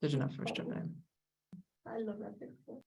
There's enough for us to name. I love that picture.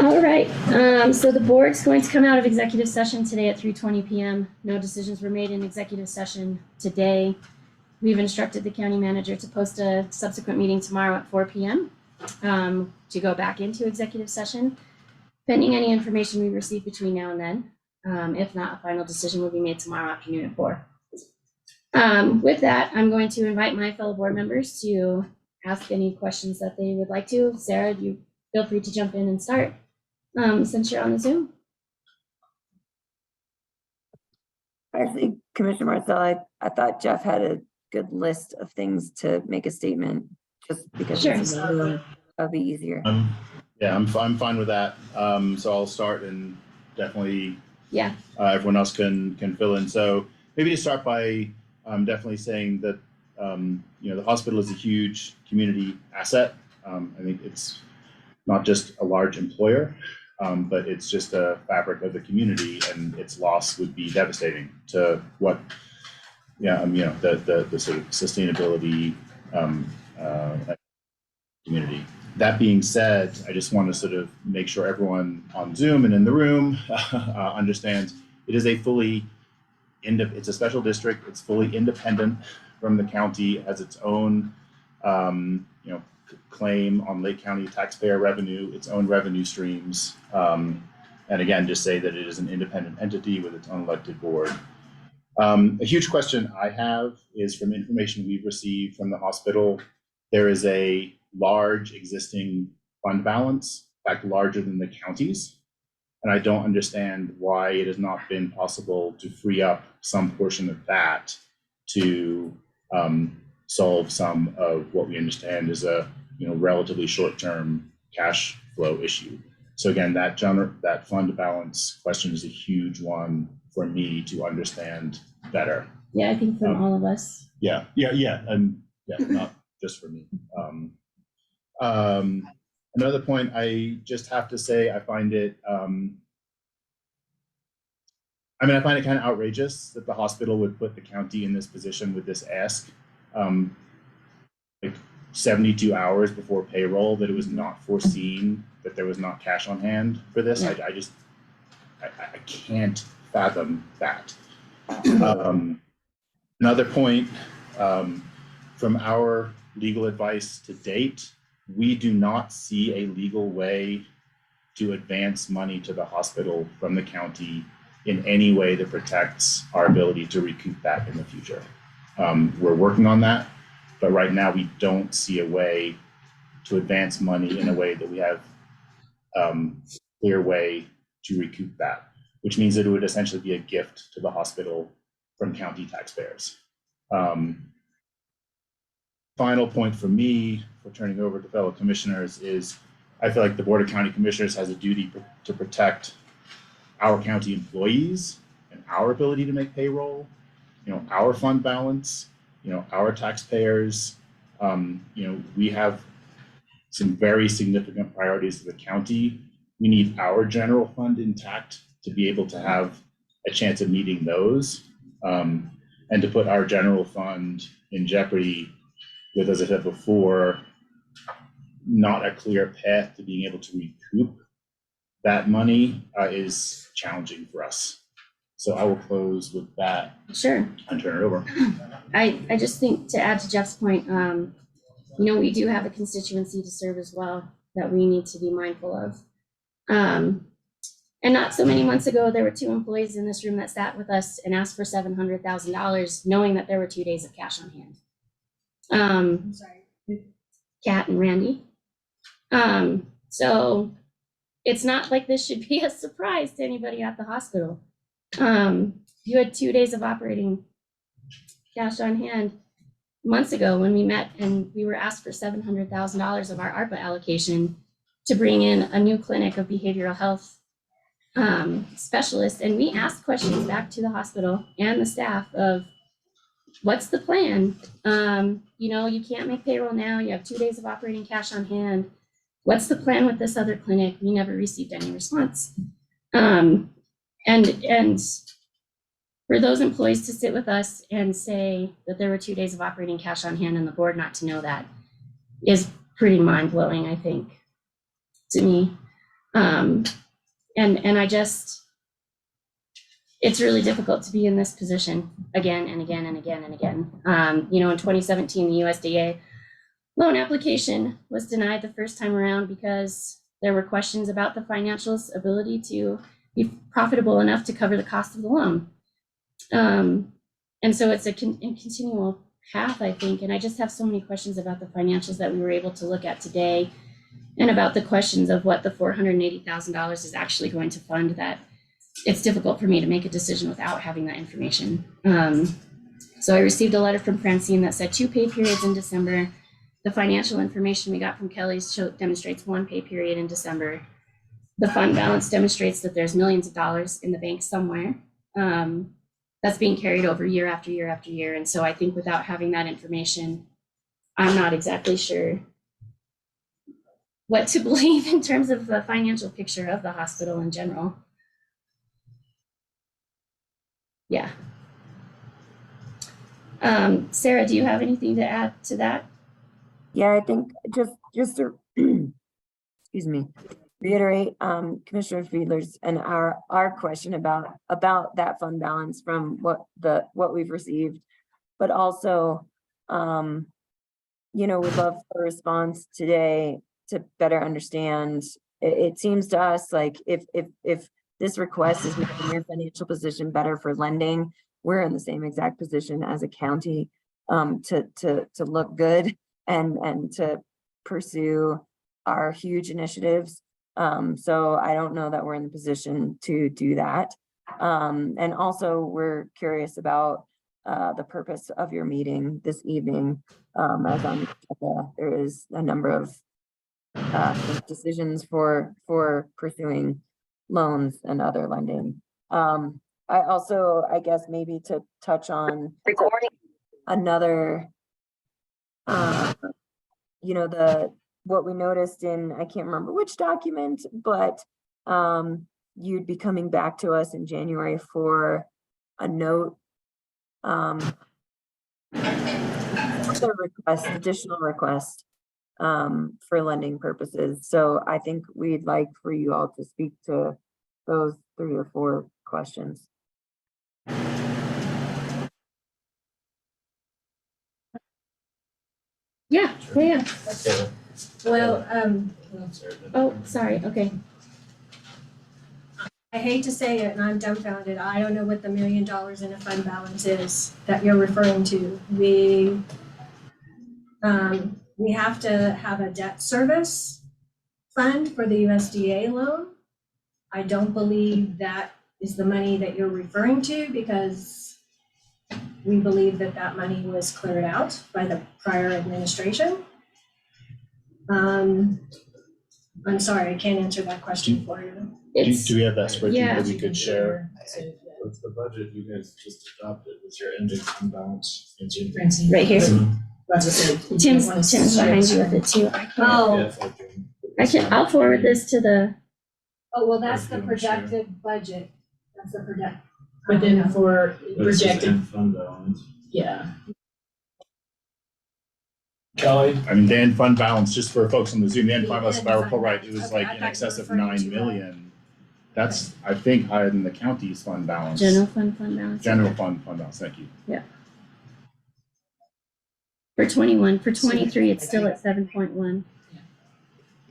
All right, so the board's going to come out of executive session today at 3:20 p.m. No decisions were made in executive session today. We've instructed the county manager to post a subsequent meeting tomorrow at 4 p.m. To go back into executive session, pending any information we receive between now and then. If not, a final decision will be made tomorrow afternoon at 4. With that, I'm going to invite my fellow board members to ask any questions that they would like to. Sarah, you feel free to jump in and start. Since you're on the Zoom. Actually, Commissioner Marcel, I thought Jeff had a good list of things to make a statement, just because Sure. it's in the room, that'll be easier. Yeah, I'm fine with that. So I'll start, and definitely Yeah. Everyone else can fill in. So maybe to start by definitely saying that the hospital is a huge community asset. I think it's not just a large employer, but it's just a fabric of the community, and its loss would be devastating to what, the sort of sustainability community. That being said, I just want to sort of make sure everyone on Zoom and in the room understands it is it's a special district. It's fully independent from the county, has its own, claim on Lake County taxpayer revenue, its own revenue streams. And again, just say that it is an independent entity with its own elected board. A huge question I have is from information we've received from the hospital. There is a large existing fund balance, in fact, larger than the county's. And I don't understand why it has not been possible to free up some portion of that to solve some of what we understand is a relatively short-term cash flow issue. So again, that fund balance question is a huge one for me to understand better. Yeah, I think from all of us. Yeah, and not just for me. Another point I just have to say, I find it kind of outrageous that the hospital would put the county in this position with this ask. 72 hours before payroll that it was not foreseen that there was not cash on hand for this. Yeah. I can't fathom that. Another point, from our legal advice to date, we do not see a legal way to advance money to the hospital from the county in any way that protects our ability to recoup that in the future. We're working on that, but right now we don't see a way to advance money in a way that we have clear way to recoup that, which means that it would essentially be a gift to the hospital from county taxpayers. Final point for me, for turning over to fellow commissioners, is I feel like the Board of County Commissioners has a duty to protect our county employees and our ability to make payroll, our fund balance, our taxpayers. We have some very significant priorities for the county. We need our general fund intact to be able to have a chance of meeting those, and to put our general fund in jeopardy with, as I said before, not a clear path to being able to recoup that money is challenging for us. So I will close with that. Sure. And turn it over. I just think, to add to Jeff's point, we do have a constituency to serve as well that we need to be mindful of. And not so many months ago, there were 2 employees in this room that sat with us and asked for $700,000, knowing that there were 2 days of cash on hand. I'm sorry. Kat and Randy. So it's not like this should be a surprise to anybody at the hospital. You had 2 days of operating cash on hand months ago when we met, and we were asked for $700,000 of our ARPA allocation to bring in a new clinic of behavioral health specialists. And we asked questions back to the hospital and the staff of, what's the plan? You can't make payroll now. You have 2 days of operating cash on hand. What's the plan with this other clinic? We never received any response. And for those employees to sit with us and say that there were 2 days of operating cash on hand and the board not to know that is pretty mind-blowing, I think, to me. And I just, it's really difficult to be in this position again and again and again and again. In 2017, the USDA loan application was denied the first time around because there were questions about the financials' ability to be profitable enough to cover the cost of the loan. And so it's a continual path, I think. And I just have so many questions about the financials that we were able to look at today, and about the questions of what the $480,000 is actually going to fund, that it's difficult for me to make a decision without having that information. So I received a letter from Francine that said 2 pay periods in December. The financial information we got from Kelly's demonstrates 1 pay period in December. The fund balance demonstrates that there's millions of dollars in the bank somewhere that's being carried over year after year after year. And so I think without having that information, I'm not exactly sure what to believe in terms of the financial picture of the hospital in general. Yeah. Sarah, do you have anything to add to that? Yeah, I think just to excuse me, reiterate Commissioner Fiedler's and our question about that fund balance from what we've received, but also we'd love a response today to better understand. It seems to us like if this request is making your financial position better for lending, we're in the same exact position as a county to look good and to pursue our huge initiatives. So I don't know that we're in the position to do that. And also we're curious about the purpose of your meeting this evening. As on there is a number of decisions for pursuing loans and other lending. I also, I guess, maybe to touch on another, what we noticed in, I can't remember which document, but you'd be coming back to us in January for a note another request, additional request for lending purposes. So I think we'd like for you all to speak to those 3 or 4 questions. Yeah. Well, Oh, sorry. Okay. I hate to say it and I'm dumbfounded. I don't know what the $1 million in a fund balance is that you're referring to. We have to have a debt service fund for the USDA loan. I don't believe that is the money that you're referring to because we believe that that money was cleared out by the prior administration. I'm sorry, I can't answer that question for you. Do we have that spreadsheet Yeah. that we could share? What's the budget you guys just adopted? What's your ending fund balance? Right here. Mhm. Tim's behind you with it too. Oh, I'll forward this to the, oh, well, that's the If you wanna share. projected budget. That's the project. But then for This is projected, end fund balance. yeah, Kelly? I mean, the end fund balance, just for folks on the Zoom, the end The fund balance, if I end recall fund right, it was balance. like Okay, I in thought you excess were of referring 9 to, million. That's, I think, higher than the county's fund balance. general fund balance. General fund balance, thank you. For 21, for 23, it's still at 7.1.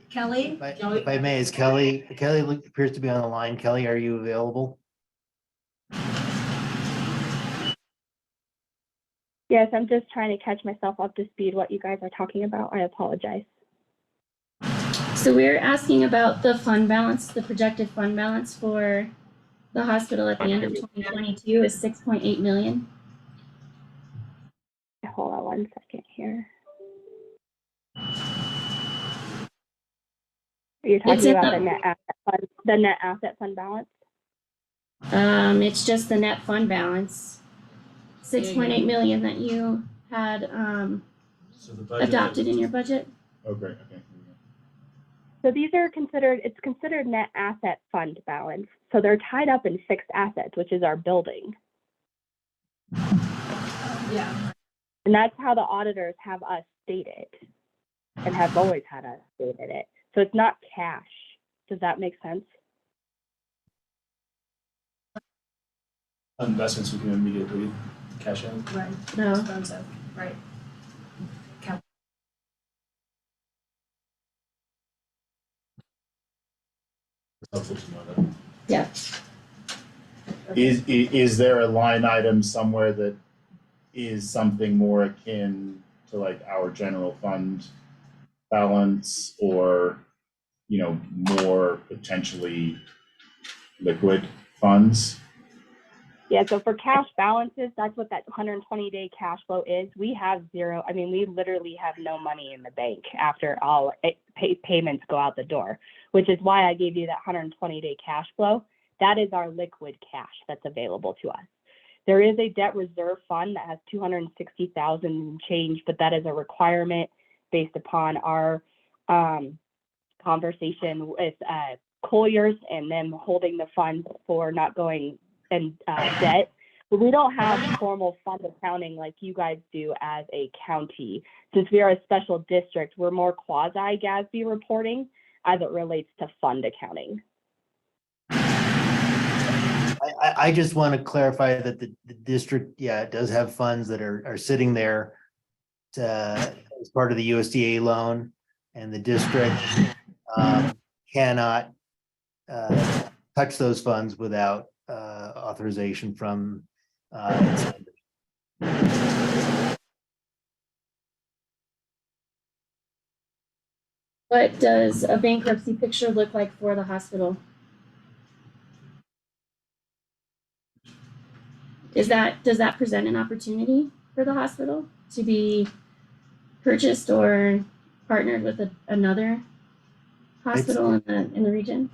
Kelly? If I may, is Kelly appears to be on the line. Kelly, are you available? Yes, I'm just trying to catch myself up to speed what you guys are talking about. I apologize. So we're asking about the fund balance, the projected fund balance for the hospital at the end of 2022 is 6.8 million. Hold on 1 second here. You're It's talking in about the- the net asset fund balance? It's just the net fund balance. 6.8 million that you had So the budget. adopted in your budget. Oh, great, okay. So these are it's considered net asset fund balance. So they're tied up in fixed assets, which is our building. Yeah. And that's how the auditors have us state it and have always had us stated it. So it's not cash. Does that make sense? Investments we can immediately cash in. Right, No. expensive, right. It's helpful to know that. Yeah. Is there a line item somewhere that is something more akin to like our general fund balance or, you know, more potentially liquid funds? Yeah, so for cash balances, that's what that 120-day cash flow is. We have zero. I mean, we literally have no money in the bank after all payments go out the door, which is why I gave you that 120-day cash flow. That is our liquid cash that's available to us. There is a debt reserve fund that has 260,000 change, but that is a requirement based upon our conversation with Colliers and them holding the funds for not going and debt. But we don't have formal fund accounting like you guys do as a county. Since we are a special district, we're more quasi GASB reporting as it relates to fund accounting. I just want to clarify that the district, yeah, it does have funds that are sitting there as part of the USDA loan, and the district cannot touch those funds without authorization from its lenders. What does a bankruptcy picture look like for the hospital? Does that present an opportunity for the hospital to be purchased or partnered with another hospital in the region?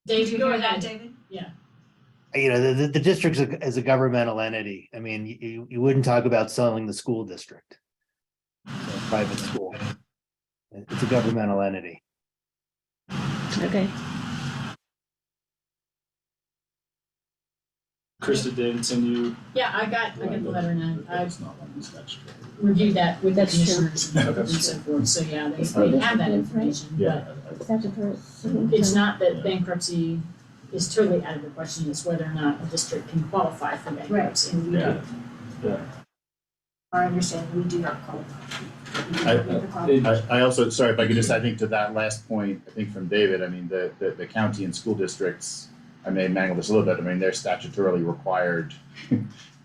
Dave, Go go ahead, ahead. David. You know, the district is a governmental entity. I mean, you wouldn't talk about selling the school district, it's a private school. It's a governmental entity. Okay. Krista did send you. Yeah, I got the letter and I It's not one of these statutory. reviewed that with the That's true. commissioners and so forth, so yeah, they have that information, Yeah. but Statutory. it's not that bankruptcy is totally out of the question, it's whether or not a district can qualify for bankruptcy, and we Yeah. do. Our understanding, we do not qualify. I also, sorry, if I could just, I think to that last point, I think from David, I mean, the county and school districts, I may mangle this a little bit, I mean, they're statutorily required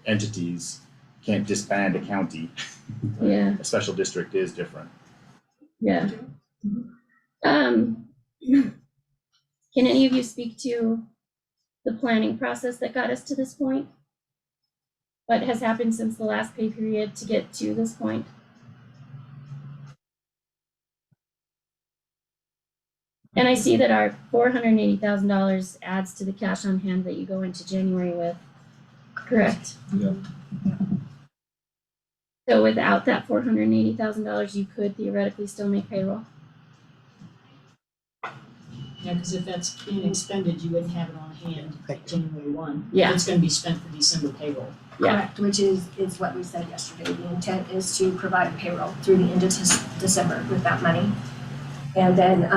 entities, can't disband a county. Yeah. A special district is different. Yeah. Can any of you speak to the planning process that got us to this point? What has happened since the last pay period to get to this point? And I see that our $480,000 adds to the cash on hand that you go into January with, correct? Yeah. So without that $480,000, you could theoretically still make payroll? Yeah, because if that's being expended, you wouldn't have it on hand January 1. Yeah. It's gonna be spent for December payroll. Yeah. Correct, which is what we said yesterday. The intent is to provide payroll through the end of December with that money. And then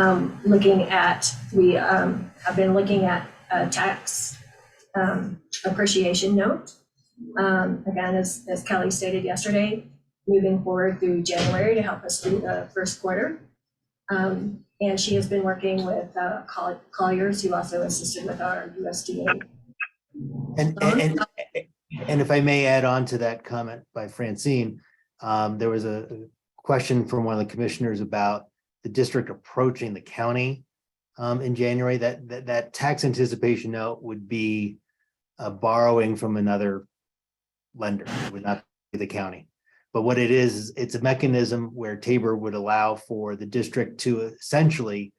looking at, we have been looking at a tax appreciation note. Again, as Kelly stated yesterday, moving forward through January to help us through the first quarter. And she has been working with Colliers, who also assisted with our USDA. And if I may add on to that comment by Francine, there was a question from one of the commissioners about the district approaching the county in January. That tax anticipation note would be borrowing from another lender. It would not be the county. But what it is it's a mechanism where Tabor would allow for the district to essentially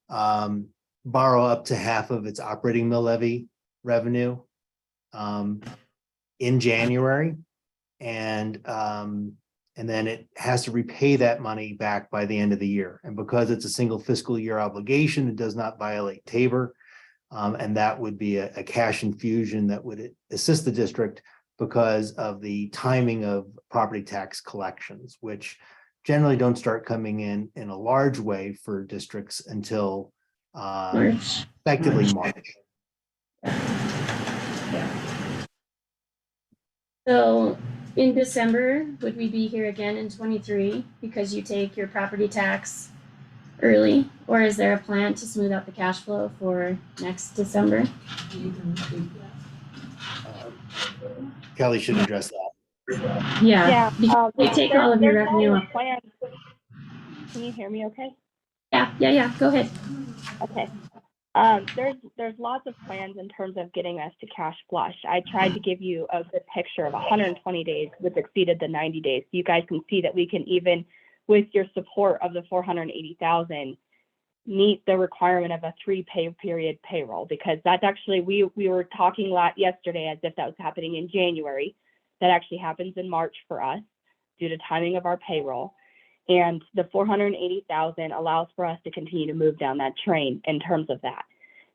borrow up to half of its operating mill levy revenue in January, and then it has to repay that money back by the end of the year. And because it's a single fiscal year obligation, it does not violate Tabor, and that would be a cash infusion that would assist the district because of the timing of property tax collections, which generally don't start coming in a large way for districts until effectively March. So in December, would we be here again in 23 because you take your property tax early? Or is there a plan to smooth out the cash flow for next December? You can include that. Kelly should address that. Yeah. Yeah. They take all of your there's revenue. lots of plans. Can you hear me okay? Yeah. Go ahead. Okay. There's lots of plans in terms of getting us to cash flush. I tried to give you a good picture of 120 days, which exceeded the 90 days. You guys can see that we can, even with your support of the 480,000, meet the requirement of a 3 pay period payroll, because that's actually, we were talking yesterday as if that was happening in January. That actually happens in March for us due to timing of our payroll. And the 480,000 allows for us to continue to move down that train in terms of that.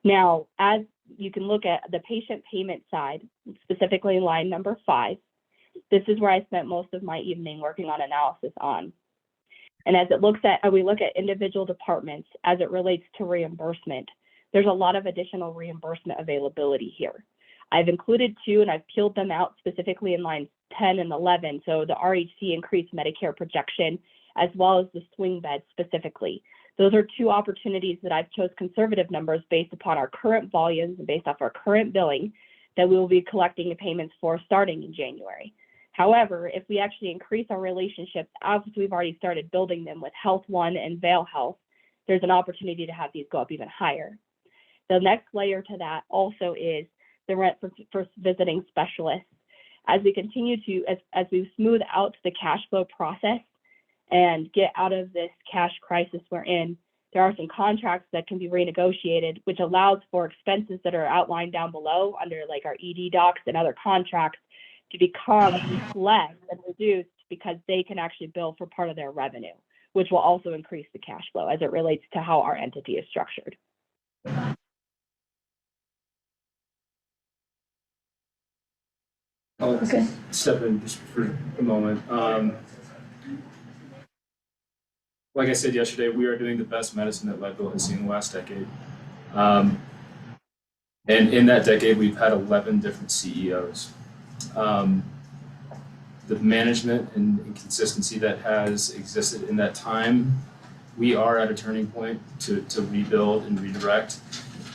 Now, as you can look at the patient payment side, specifically line number 5, this is where I spent most of my evening working on analysis on. And as we look at individual departments as it relates to reimbursement, there's a lot of additional reimbursement availability here. I've included 2 and I've peeled them out specifically in lines 10 and 11. So the RHC increased Medicare projection, as well as the swing bed specifically. Those are 2 opportunities that I've chose conservative numbers based upon our current volumes and based off our current billing that we will be collecting the payments for starting in January. However, if we actually increase our relationships as we've already started building them with Health One and Vail Health, there's an opportunity to have these go up even higher. The next layer to that also is the rent for visiting specialists. As we continue to, as we smooth out the cash flow process and get out of this cash crisis we're in, there are some contracts that can be renegotiated, which allows for expenses that are outlined down below under like our ED docs and other contracts to become less and reduced, because they can actually bill for part of their revenue, which will also increase the cash flow as it relates to how our entity is structured. Okay. step in just for a moment. Like I said yesterday, we are doing the best medicine that Leadville has seen in the last decade. And in that decade, we've had 11 different CEOs. The management and consistency that has existed in that time, we are at a turning point to rebuild and redirect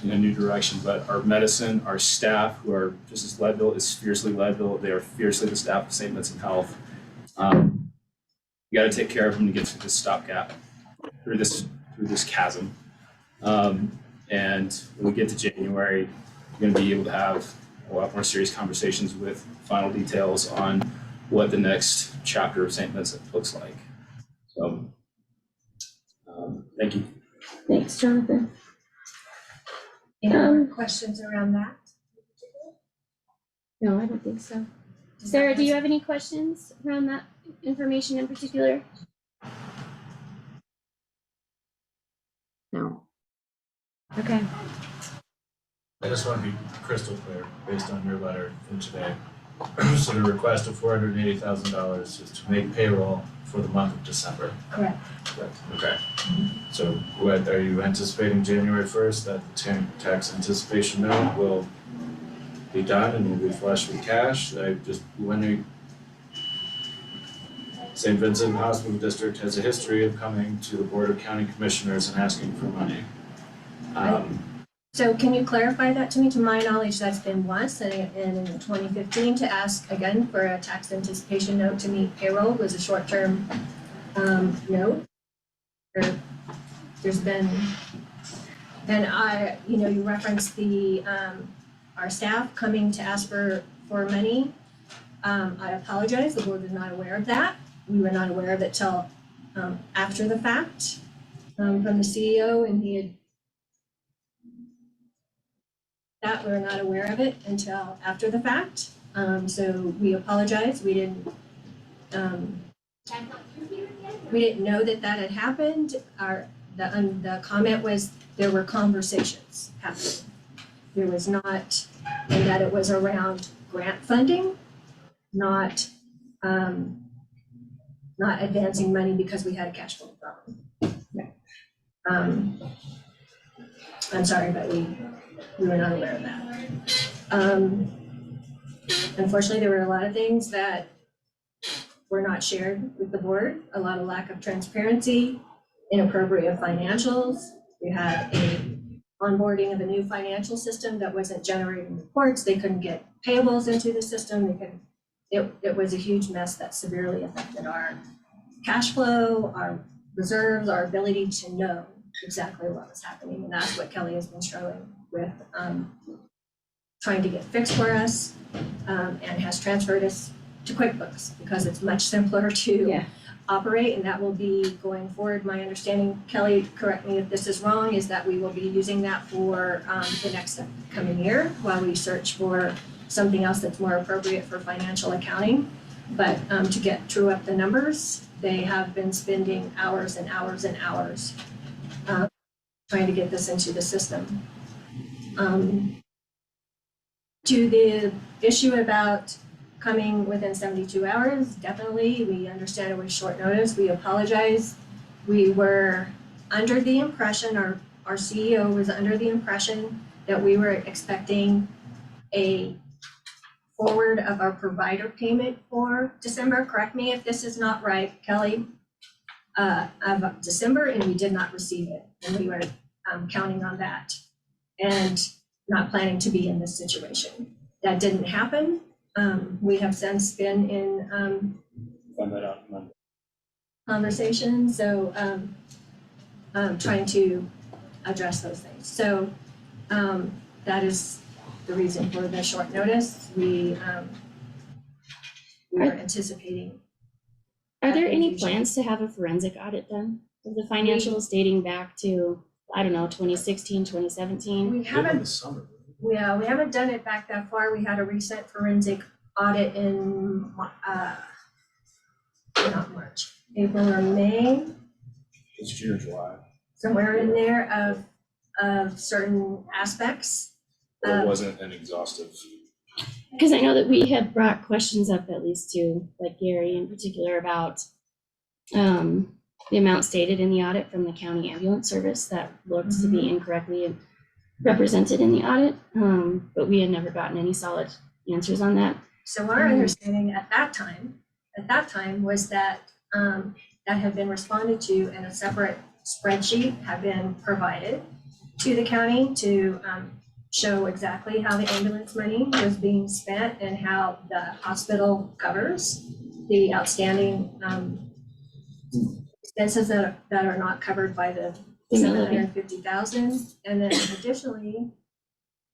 in a new direction. But our medicine, our staff, who are just as Leadville is fiercely Leadville, they are fiercely the staff of St. Vincent Health. You got to take care of them to get through this stopgap, through this chasm. And when we get to January, we're going to be able to have a lot more serious conversations with final details on what the next chapter of St. Vincent looks like. So, thank you. Thanks, Jonathan. Any more questions around that? No, I don't think so. Sarah, do you have any questions around that information in particular? No. Okay. I just want to be crystal clear, based on your letter from today. So the request of $480,000 is to make payroll for the month of December. Correct. Okay. So what, are you anticipating January 1st that the tax anticipation note will be done and will be flushed with cash? St. Vincent Hospital District has a history of coming to the Board of County Commissioners and asking for money. So can you clarify that to me? To my knowledge, that's been once, and in 2015 to ask again for a tax anticipation note to meet payroll was a short-term note. There's been, and you referenced the our staff coming to ask for money. I apologize, the board was not aware of that. We were not aware of it till after the fact from the CEO, and he had that we were not aware of it until after the fact. So we apologize. We didn't know that had happened. The comment was there were conversations happening. There was not, and that it was around grant funding, not advancing money because we had a cash flow problem. I'm sorry, but we were not aware of that. Unfortunately, there were a lot of things that were not shared with the board, a lot of lack of transparency, inappropriate financials. We had a onboarding of a new financial system that wasn't generating reports. They couldn't get payables into the system. It was a huge mess that severely affected our cash flow, our reserves, our ability to know exactly what was happening. And that's what Kelly has been struggling with, trying to get fixed for us, and has transferred us to QuickBooks because it's much simpler to operate, and that will be going forward. My understanding, Kelly, correct me if this is wrong, is that we will be using that for the next coming year while we search for something else that's more appropriate for financial accounting. But to get true up the numbers, they have been spending hours and hours and hours trying to get this into the system. To the issue about coming within 72 hours, definitely, we understand it was short notice. We apologize. We were under the impression, our CEO was under the impression that we were expecting a forward of our provider payment for December. Correct me if this is not right, Kelly. Of December, and we did not receive it. And we were counting on that and not planning to be in this situation. That didn't happen. We have since been in conversation, so trying to address those things. So that is the reason for the short notice. We were anticipating. Are there any plans to have a forensic audit done of the financials dating back to, I don't know, 2016, 2017? We haven't. Yeah, we haven't done it back that far. We had a recent forensic audit in not March, April or May. It's June or July. Somewhere in there of certain aspects. It wasn't an exhaustive Because I know that we had brought questions up, at least to, like Gary in particular, about the amount stated in the audit from the county ambulance service that looks to be incorrectly represented in the audit. But we had never gotten any solid answers on that. So our understanding at that time was that that had been responded to and a separate spreadsheet had been provided to the county to show exactly how the ambulance money was being spent and how the hospital covers the outstanding expenses that are not covered by the $750,000. And then additionally,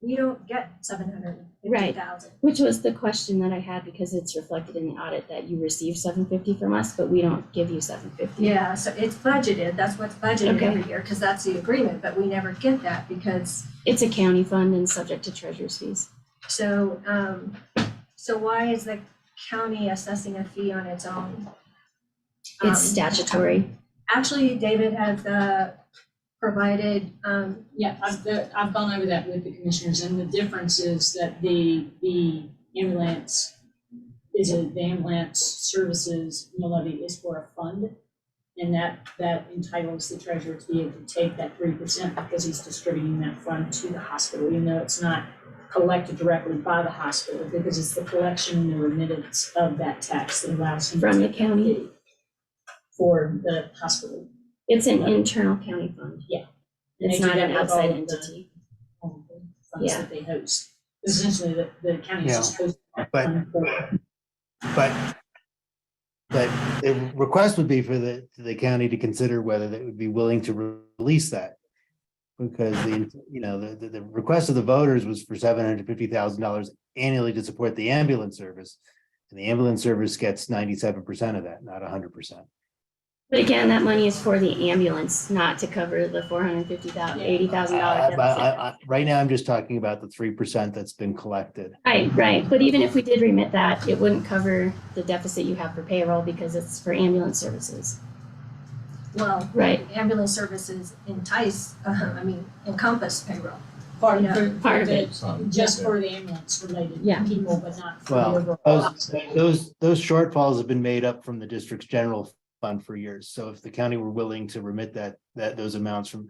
we don't get $750,000. Which was the question that I had, because it's reflected in the audit that you receive $750 from us, but we don't give you $750. Yeah, so it's budgeted, that's what's budgeted Okay. every year, because that's the agreement, but we never get that because, It's a county fund and subject to treasurer's fees. so, so why is the county assessing a fee on its own? It's statutory. Actually, David has provided, Yeah, I've gone over that with the commissioners, and the difference is that the ambulance the ambulance services mill levy is for a fund. And that entitles the treasurer to be able to take that 3% because he's distributing that fund to the hospital, even though it's not collected directly by the hospital, because it's the collection and the remittance of that tax that allows him From to the county. for the hospital. It's an internal county fund. Yeah. It's And they not do an that with outside all of the- entity. all of the funds Yeah. that they host. Essentially, the county is Yeah. just hosting that But- fund for. But the request would be for the county to consider whether they would be willing to release that. Because the request of the voters was for $750,000 annually to support the ambulance service. And the ambulance service gets 97% of that, not 100%. But again, that money is for the ambulance, not to cover the $450,000, $80,000 deficit. Right now, I'm just talking about the 3% that's been collected. Right. But even if we did remit that, it wouldn't cover the deficit you have for payroll because it's for ambulance services. well, Right. ambulance services encompass payroll. Part Yeah. of Part of it. Just for the ambulance related Yeah. people, but not for the Well, overall. those shortfalls have been made up from the district's general fund for years. So if the county were willing to remit those amounts from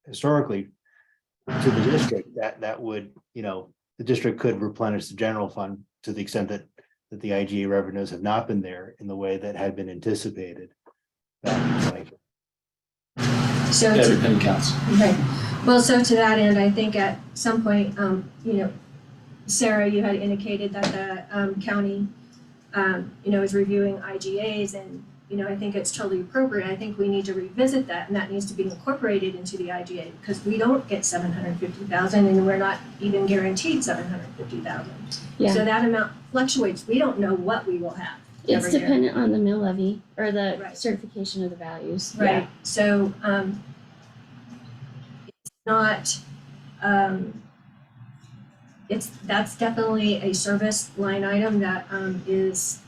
historically to the district, that would, the district could replenish the general fund to the extent that the IGA revenues have not been there in the way that had been anticipated. So Every penny counts. right. Well, so to that end, I think at some point, Sarah, you had indicated that the county, is reviewing IGAs, and I think it's totally appropriate. I think we need to revisit that, and that needs to be incorporated into the IGA because we don't get $750,000, and we're not even guaranteed $750,000. Yeah. So that amount fluctuates. We don't know what we will have. It's every year. dependent on the mill levy or the Right. certification of the values. Right, so, it's not, that's definitely a service line item that, is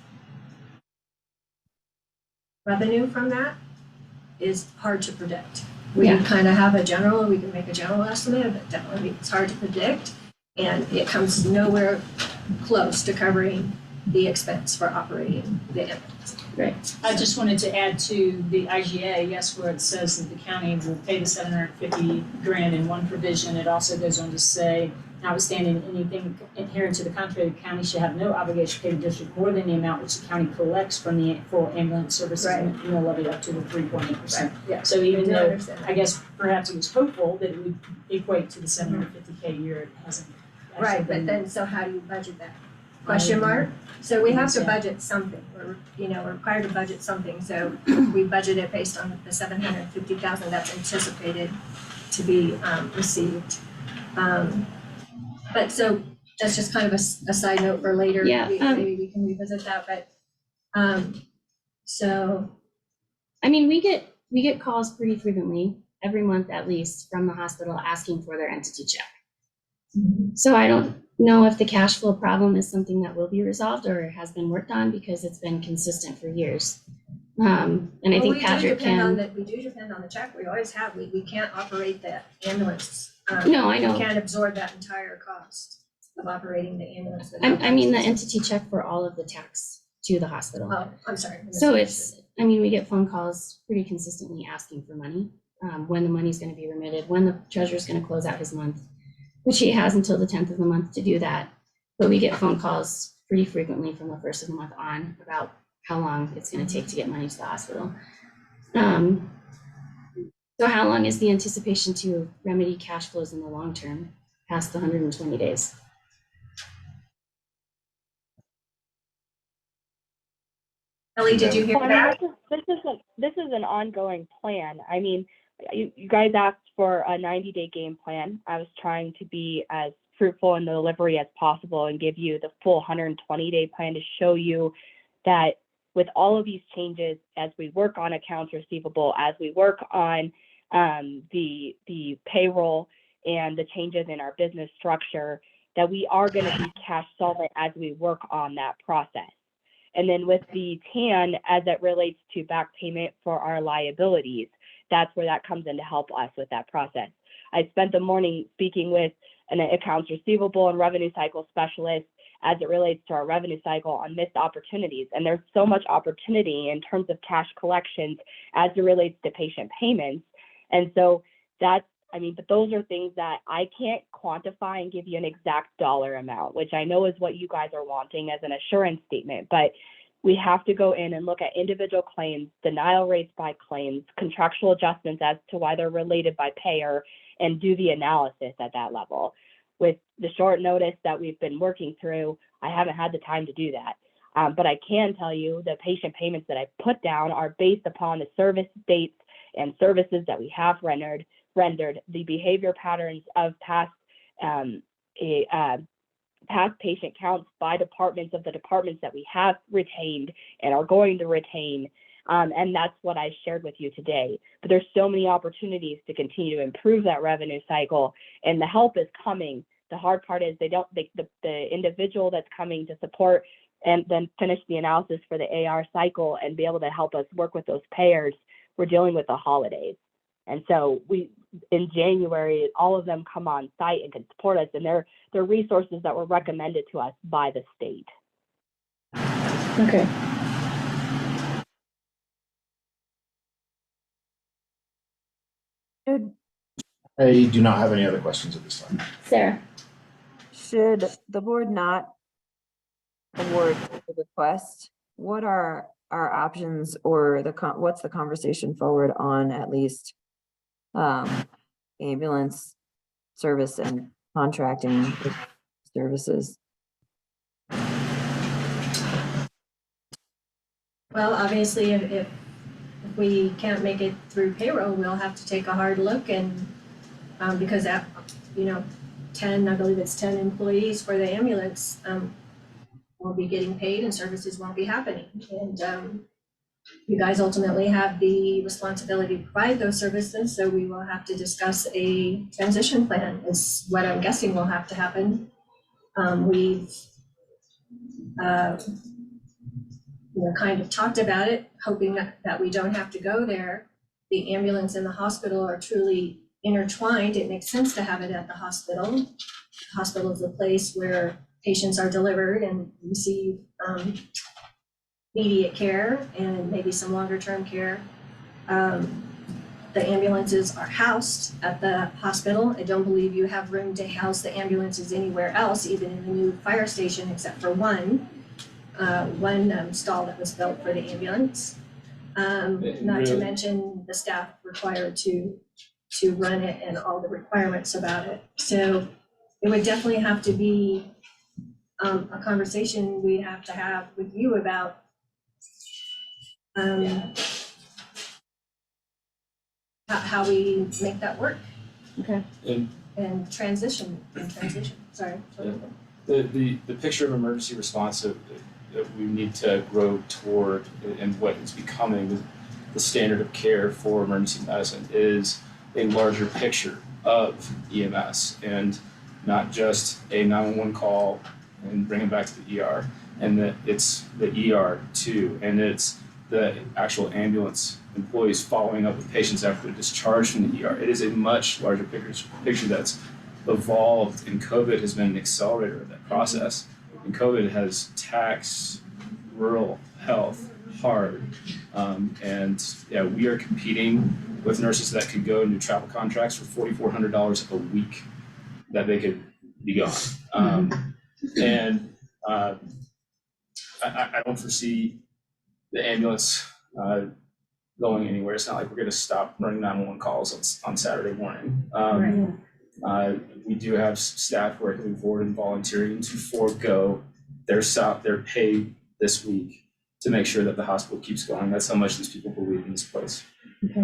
revenue from that is hard to predict. We Yeah. can kind of have we can make a general estimate, but definitely it's hard to predict. And it comes nowhere close to covering the expense for operating the ambulance. Right. I just wanted to add to the IGA, yes, where it says that the county will pay the $750,000 in one provision. It also goes on to say, notwithstanding anything inherent to the contrary, the county should have no obligation to pay the district more than the amount which the county collects from the full ambulance services and mill levy up to the 3.8%. Yeah. So even I though, understand. I guess perhaps it was hopeful that it would equate to the $750K a year, it hasn't. actually Right, but been- then, so how do you budget that? Question mark? So we have to budget something, we're required to budget something, so we budget it based on the $750,000 that's anticipated to be received. But so that's just kind of a side note for later. Yeah, Maybe we can revisit that, but, so, I mean, we get calls pretty frequently, every month at least, from the hospital asking for their entity check. So I don't know if the cash flow problem is something that will be resolved or has been worked on because it's been consistent for years. And I well, think Patrick can. we do depend on the check, we always have, we can't operate the ambulance. No, I know. We can't absorb that entire cost. of operating the ambulance. I mean, the entity check for all of the tax to the hospital. Oh, I'm sorry. So it's, I mean, we get phone calls pretty consistently asking for money, when the money's gonna be remitted, when the treasurer's gonna close out his month, which he has until the 10th of the month to do that. But we get phone calls pretty frequently from the 1st of the month on about how long it's gonna take to get money to the hospital. So how long is the anticipation to remedy cash flows in the long term past the 120 days? Ellie, did you hear Well, I mean, that? this is an ongoing plan. I mean, you guys asked for a 90-day game plan. I was trying to be as fruitful in the delivery as possible and give you the full 120-day plan to show you that with all of these changes, as we work on accounts receivable, as we work on the payroll and the changes in our business structure, that we are going to be cash solvent as we work on that process. And then with the TAN, as it relates to back payment for our liabilities, that's where that comes in to help us with that process. I spent the morning speaking with an accounts receivable and revenue cycle specialist as it relates to our revenue cycle on missed opportunities. And there's so much opportunity in terms of cash collections as it relates to patient payments. And so that's, I mean, but those are things that I can't quantify and give you an exact dollar amount, which I know is what you guys are wanting as an assurance statement. But we have to go in and look at individual claims, denial rates by claims, contractual adjustments as to why they're related by payer, and do the analysis at that level. With the short notice that we've been working through, I haven't had the time to do that. But I can tell you the patient payments that I put down are based upon the service dates and services that we have rendered, the behavior patterns of past patient counts by departments of the departments that we have retained and are going to retain. And that's what I shared with you today. But there's so many opportunities to continue to improve that revenue cycle, and the help is coming. The hard part is the individual that's coming to support and then finish the analysis for the AR cycle and be able to help us work with those payers. We're dealing with the holidays. And so in January, all of them come on site and can support us, and they're resources that were recommended to us by the state. Okay. I do not have any other questions at this time. Sarah? Should the board not award the request? What are our options, or what's the conversation forward on at least ambulance service and contracting with services? Well, obviously, if we can't make it through payroll, we'll have to take a hard look, and because that, 10, I believe it's 10 employees for the ambulance won't be getting paid and services won't be happening. And you guys ultimately have the responsibility to provide those services, so we will have to discuss a transition plan is what I'm guessing will have to happen. We've kind of talked about it, hoping that we don't have to go there. The ambulance and the hospital are truly intertwined. It makes sense to have it at the hospital. The hospital is a place where patients are delivered and receive immediate care and maybe some longer term care. The ambulances are housed at the hospital. I don't believe you have room to house the ambulances anywhere else, even in the new fire station, except for one stall that was built for the ambulance. Not to mention the staff required to run it and all the requirements about it. So it would definitely have to be a conversation we'd have to have with you about how we make that work. Okay. And transition, sorry. The picture of emergency response that we need to grow toward, and what is becoming the standard of care for emergency medicine, is a larger picture of EMS, and not just a 911 call and bring them back to the ER, and that it's the ER too, and it's the actual ambulance employees following up with patients after they're discharged from the ER. It is a much larger picture that's evolved, and COVID has been an accelerator of that process. And COVID has taxed rural health hard. And yeah, we are competing with nurses that could go into travel contracts for $4,400 a week that they could be gone. I don't foresee the ambulance going anywhere. It's not like we're going to stop running 911 calls on Saturday morning. We do have staff who are coming forward and volunteering to forego their pay this week to make sure that the hospital keeps going. That's how much these people believe in this place. Okay.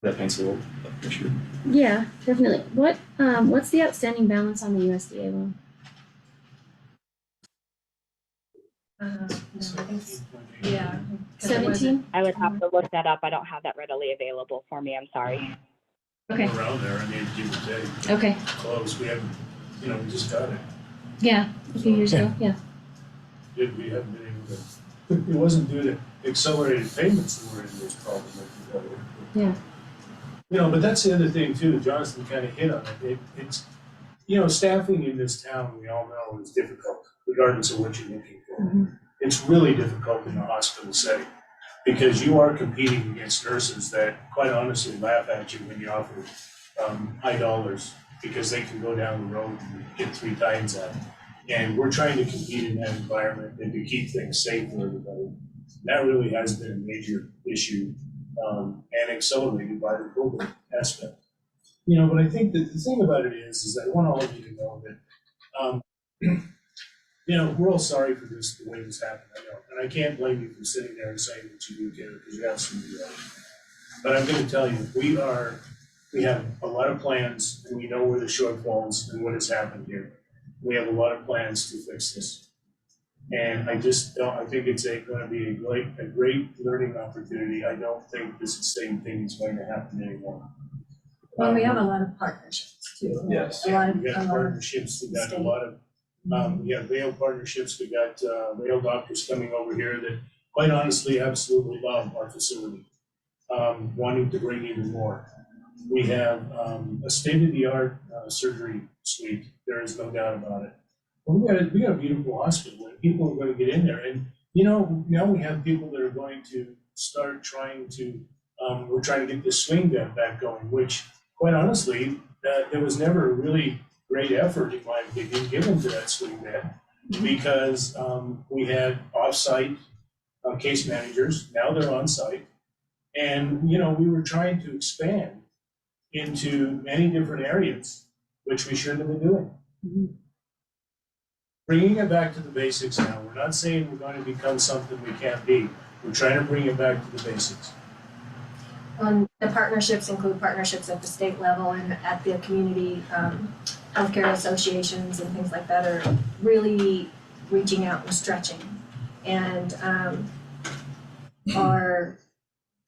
That paints a little picture. Yeah, definitely. What's the outstanding balance on the USDA loan? No, I think yeah. 17? I would have to look that up. I don't have that readily available for me. I'm sorry. Okay. Around there, I mean, give or take, Okay. close, we haven't, we just got it. Yeah, a few years ago. Yeah. We haven't been able to, it wasn't due to accelerated payments that were in this problem that we got it. Yeah. But that's the other thing too, Jonathan kind of hit on it, it's, staffing in this town, we all know is difficult, regardless of what you're looking for. Mm-hmm. It's really difficult in a hospital setting, because you are competing against nurses that quite honestly laugh at you when you offer high dollars, because they can go down the road and get 3 times that. And we're trying to compete in that environment and to keep things safe for everybody. That really has been a major issue, and accelerated by the COVID aspect. But I think that the thing about it is I want all of you to know that, we're all sorry for this, the way this happened, I know. And I can't blame you for sitting there and saying that you do care, because you absolutely right. But I'm gonna tell you, we have a lot of plans, and we know where the shortfalls and what has happened here. We have a lot of plans to fix this. And I think it's gonna be a great learning opportunity. I don't think this same thing is going to happen anymore. Well, we have a lot of partnerships too. Yes. A lot of, We got partnerships, we got a lot of, we have rail partnerships, we got rail doctors coming over here that quite honestly absolutely love our facility, wanting to bring even more. We have a state-of-the-art surgery suite, there is no doubt about it. But we got a beautiful hospital, and people are going to get in there. And now we have people that are going to start trying to, we're trying to get this swing back going, which quite honestly, there was never a really great effort, in my opinion, given to that swing bed, because we had off-site case managers, now they're on-site. And, we were trying to expand into many different areas, which we shouldn't have been doing. Mm-hmm. Bringing it back to the basics now. We're not saying we're going to become something we can't be. We're trying to bring it back to the basics. the partnerships include partnerships at the state level and at the community healthcare associations and things like that are really reaching out and stretching, and are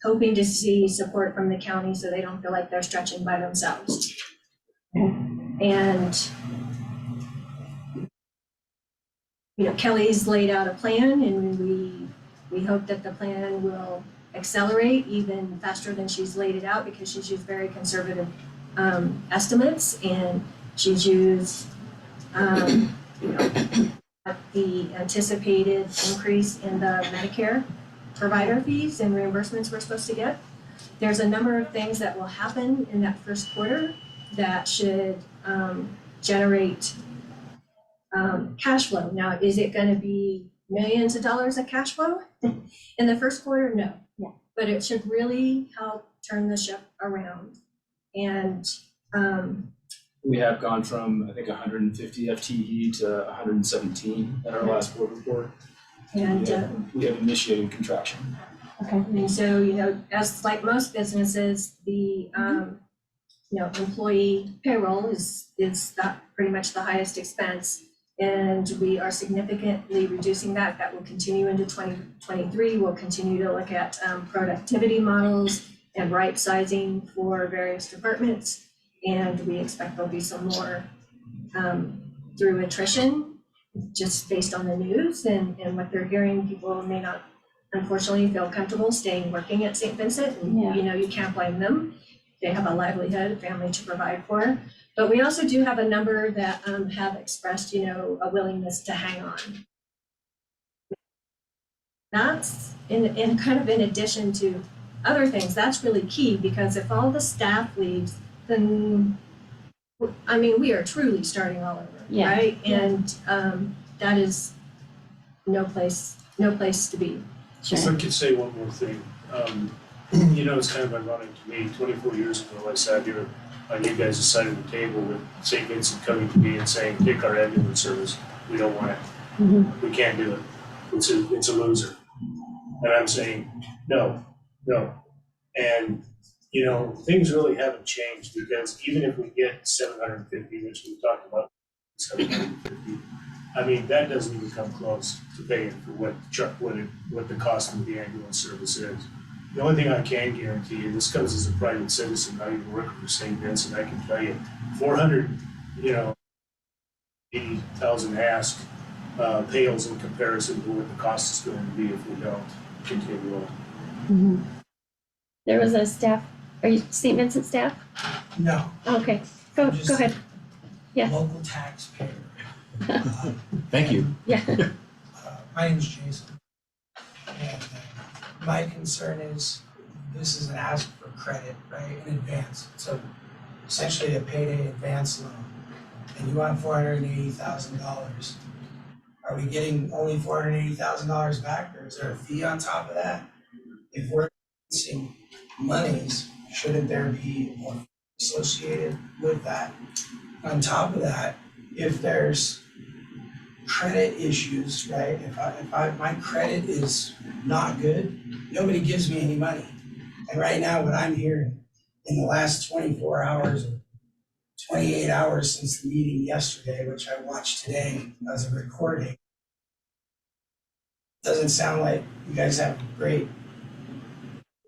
hoping to see support from the county so they don't feel like they're stretching by themselves. And Kelly's laid out a plan, and we hope that the plan will accelerate even faster than she's laid it out, because she's used very conservative estimates, and she's used the anticipated increase in the Medicare provider fees and reimbursements we're supposed to get. There's a number of things that will happen in that first quarter that should generate cash flow. Now, is it going to be millions of dollars of cash flow in the first quarter? No. Yeah. But it should really help turn the ship around. And we have gone from, I think, 150 FTE to 117 at our last board report. And we have initiated contraction. Okay. And so, as like most businesses, the employee payroll is pretty much the highest expense. And we are significantly reducing that. That will continue into 2023. We'll continue to look at productivity models and right sizing for various departments. And we expect there'll be some more through attrition, just based on the news and what they're hearing. People may not, unfortunately, feel comfortable working at St. Vincent. And, Yeah. you can't blame them. they have a livelihood, a family to provide for. But we also do have a number that have expressed, you know, a willingness to hang on. That's in kind of in addition to other things, that's really key, because if all the staff leaves, then, I mean, we are truly starting all over, Yeah. right? Yeah. And that is no place to be. If I could say one more thing, you know, it's kind of ironic to me, 24 years ago, I sat here on you guys' side of the table with St. Vincent coming to me and saying, take our ambulance service, we don't want it, we can't do it, it's a loser. And I'm saying, no. And, you know, things really haven't changed, because even if we get 750, which we talked about, 750, I mean, that doesn't even come close to paying for what the cost of the ambulance service is. The only thing I can guarantee, and this comes as a private citizen, not even working for St. Vincent, I can tell you, 400, you know, 80,000 ask pales in comparison to what the cost is going to be if we don't continue on. There was a staff, are you St. Vincent staff? No, Okay, go ahead. Yeah. local taxpayer. Thank you. Yeah. My name's Jason. And my concern is, this is an ask for credit, right, in advance. So essentially a payday advance loan, and you want $480,000. Are we getting only $480,000 back, or is there a fee on top of that? If we're advancing monies, shouldn't there be more associated with that? On top of that, if there's credit issues, right? If my credit is not good, nobody gives me any money. And right now, what I'm hearing in the last 24 hours, or 28 hours since the meeting yesterday, which I watched today as a recording, doesn't sound like you guys have great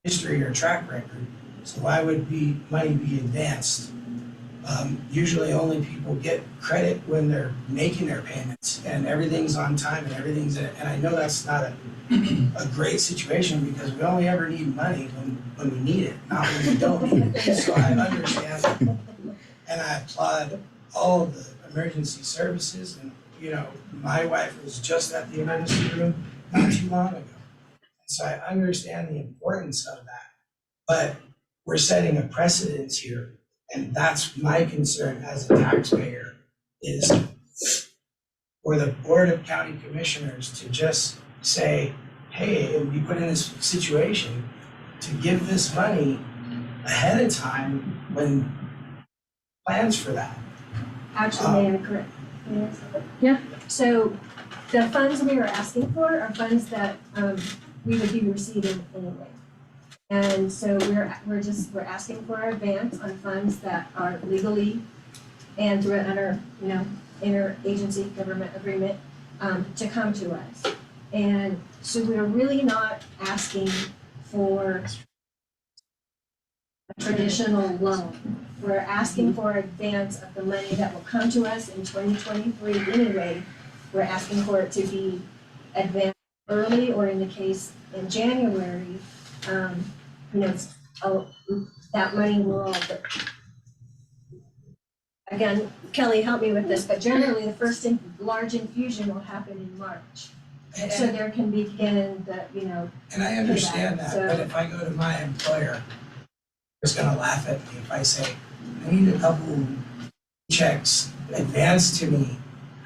history or track record. So why would money be advanced? Usually only people get credit when they're making their payments and everything's on time and and I know that's not a great situation, because we only ever need money when we need it, not when we don't need it. So I understand that. And I applaud all of the emergency services, and, you know, my wife was just at the emergency room not too long ago. So I understand the importance of that, but we're setting a precedence here. And that's my concern as a taxpayer, is for the Board of County Commissioners to just say, hey, we put in this situation to give this money ahead of time when plans for that. Actually, may I correct? Yeah. So the funds we are asking for are funds that we would be receiving anyway. And so we're asking for our advance on funds that are legally and through an interagency government agreement to come to us. And so we're really not asking for a traditional loan. We're asking for advance of the money that will come to us in 2023 anyway. We're asking for it to be advanced early, or in the case in January, that money will all, again, Kelly, help me with this, but generally the first large infusion will happen in March. So there can begin And I understand that, but if I go to my employer, it's gonna laugh at me if I say, I need a couple checks advanced to me.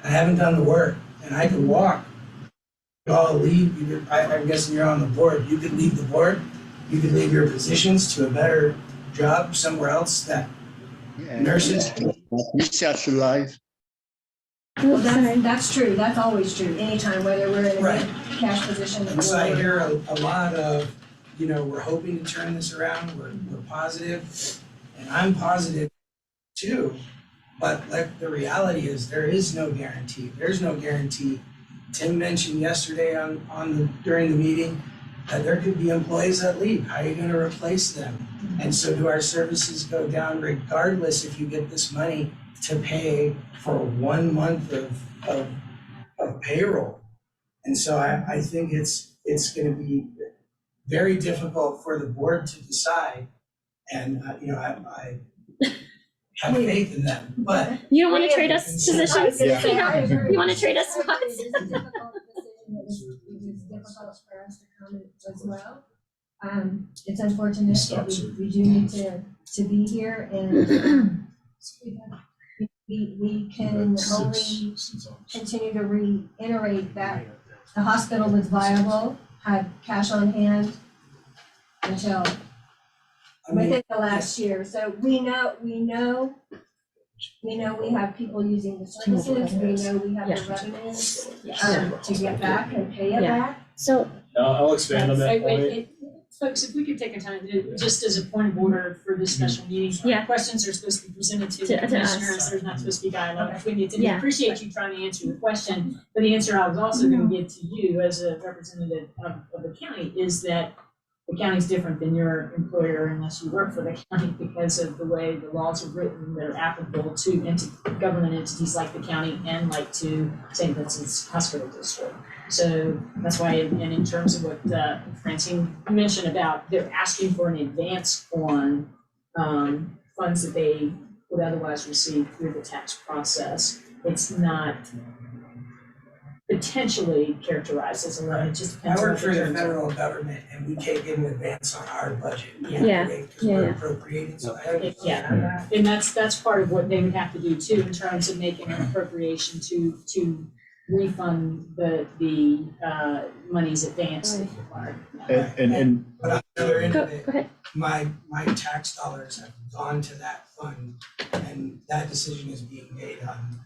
I haven't done the work, and I can walk. You all leave, I'm guessing you're on the board, you could leave the board, you could leave your positions to a better job somewhere else that nurses. Research live. Well, that's true, that's always true, anytime, whether we're in a Right. good cash position. And so I hear a lot of, we're hoping to turn this around, we're positive, and I'm positive too. But like the reality is, there is no guarantee. There's no guarantee. Tim mentioned yesterday during the meeting that there could be employees that leave. How are you gonna replace them? And so do our services go down regardless if you get this money to pay for 1 month of payroll? And so I think it's gonna be very difficult for the board to decide. And, I have faith in them, but You don't want to Yeah, trade us positions? Yeah. You want to trade us It spots? was a difficult decision. It was difficult for us to come as well. It's unfortunate that we do need to be here and we can only continue to reiterate that the hospital was viable, had cash on hand until within the last year. So we know we have people using the services, we know we have the revenues to get back and pay it Yeah. back. So, I'll expand on that point. Folks, if we could take a time, just as a point of order for this special meeting, Yeah. questions are supposed to be presented to To the us. commissioners, there's not supposed to be dialogue between you. We Yeah. appreciate you trying to answer the question, but the answer I was also gonna give to you as a representative of the county is that the county's different than your employer unless you work for the county because of the way the laws are written that are applicable to government entities like the county and like to St. Vincent's Hospital District. So that's why, and in terms of what Francine mentioned about they're asking for an advance on funds that they would otherwise receive through the tax process, it's not potentially characterized as a loan, it just I depends on work what for the the terms are. federal government and we can't get an advance on our budget. Yeah. Because we're Yeah. appropriated, so I understand Yeah. that. And that's part of what they would have to do too, in terms of making an appropriation to refund the monies advanced that required. And But on the other end go of it, ahead. my tax dollars have gone to that fund and that decision is being made on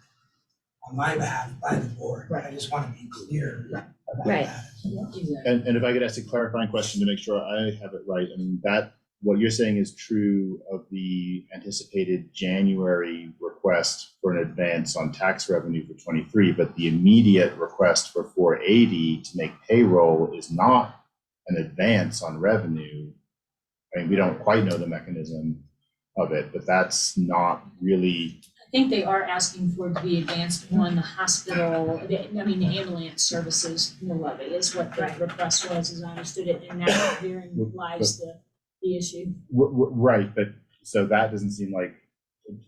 my behalf by the board. I just want to be clear about Right. that. And if I could ask a clarifying question to make sure I have it right, I mean, that, what you're saying is true of the anticipated January request for an advance on tax revenue for 23, but the immediate request for 480 to make payroll is not an advance on revenue. I mean, we don't quite know the mechanism of it, but that's not really. I think they are asking for it to be advanced on the hospital, the ambulance services levy is what the request was, as I understood it, and that therein lies the issue. Right, but so that doesn't seem like,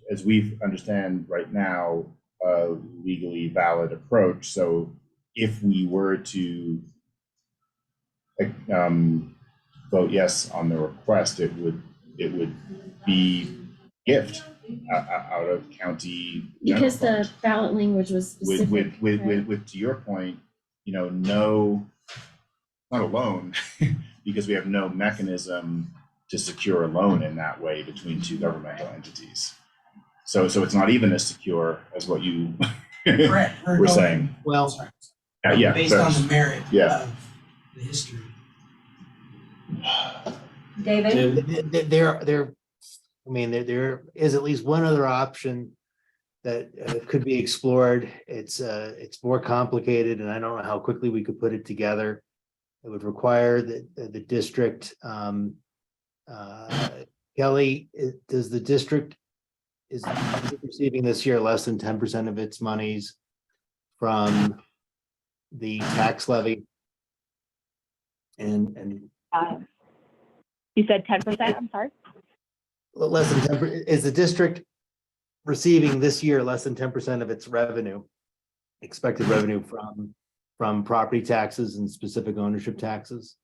as we understand right now, a legally valid approach. So if we were to vote yes on the request, it would be gift out of county. Because the ballot language was specific. With to your point, no, not a loan, because we have no mechanism to secure a loan in that way between two governmental entities. So it's not even as secure as what you Correct. were going- saying. Well, Sorry. Yeah, Based fair. on the merit Yeah. of the history. David? there is at least one other option that could be explored. It's more complicated, and I don't know how quickly we could put it together. It would require the district. Kelly, does the district is receiving this year less than 10% of its monies from the tax levy? And You said 10%, I'm sorry? less than 10%, is the district receiving this year less than 10% of its revenue, expected revenue from property taxes and specific ownership taxes?